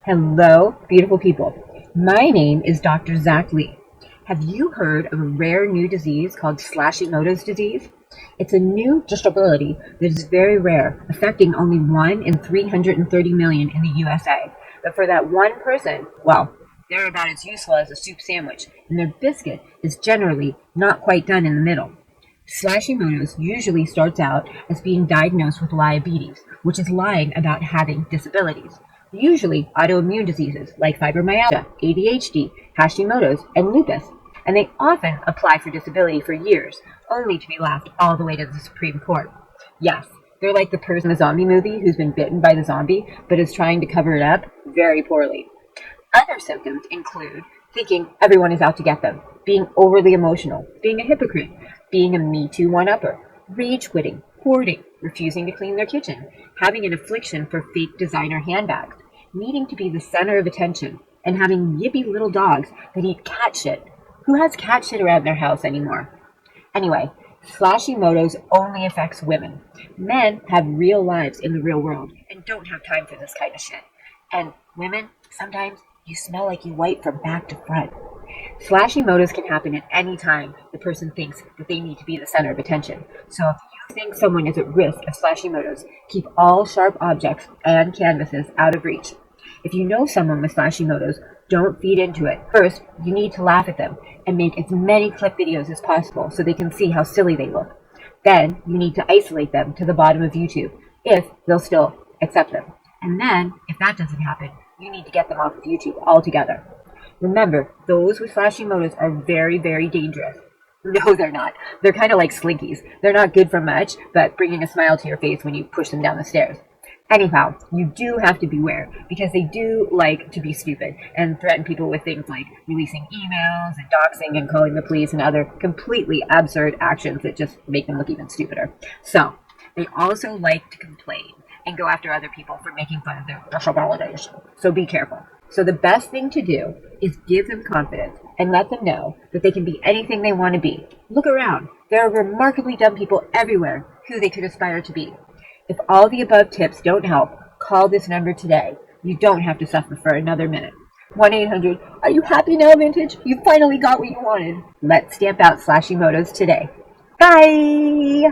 Hello, beautiful people. My name is Dr. Zach Lee. Have you heard of a rare new disease called Slashimotos Disease? It's a new disability that is very rare, affecting only 1 in 330 million in the USA. But for that one person, well, they're about as useful as a soup sandwich, and their biscuit is generally not quite done in the middle. Slashimotos usually starts out as being diagnosed with diabetes, which is lying about having disabilities. Usually autoimmune diseases like fibromyalgia, ADHD, Hashimoto's, and lupus, and they often apply for disability for years, only to be laughed all the way to the Supreme Court. Yes, they're like the person in the zombie movie who's been bitten by the zombie, but is trying to cover it up very poorly. Other symptoms include thinking everyone is out to get them, being overly emotional, being a hypocrite, being a Me Too one-upper, rage quitting, hoarding, refusing to clean their kitchen, having an affliction for fake designer handbags, needing to be the center of attention, and having yippy little dogs that eat cat shit. Who has cat shit around their house anymore? Anyway, Slashimoto's only affects women. Men have real lives in the real world and don't have time for this kind of shit. And women, sometimes you smell like you wipe from back to front. Slashimoto's can happen at any time the person thinks that they need to be the center of attention. So if you think someone is at risk of Slashimoto's, keep all sharp objects and canvases out of reach. If you know someone with Slashimoto's, don't feed into it. First, you need to laugh at them and make as many clip videos as possible so they can see how silly they look. Then, you need to isolate them to the bottom of YouTube, if they'll still accept them. And then, if that doesn't happen, you need to get them off of YouTube altogether. Remember, those with Slashimoto's are very, very dangerous. No, they're not. They're kind of like slinkies. They're not good for much, but bringing a smile to your face when you push them down the stairs. Anyhow, you do have to beware, because they do like to be stupid and threaten people with things like releasing emails and doxing and calling the police and other completely absurd actions that just make them look even stupider. So, they also like to complain and go after other people for making fun of their social validation. So be careful. So the best thing to do is give them confidence and let them know that they can be anything they want to be. Look around. There are remarkably dumb people everywhere who they could aspire to be. If all the above tips don't help, call this number today. You don't have to suffer for another minute. 1-800, are you happy now, Vintage? You finally got what you wanted. Let's stamp out Slashimoto's today. Bye!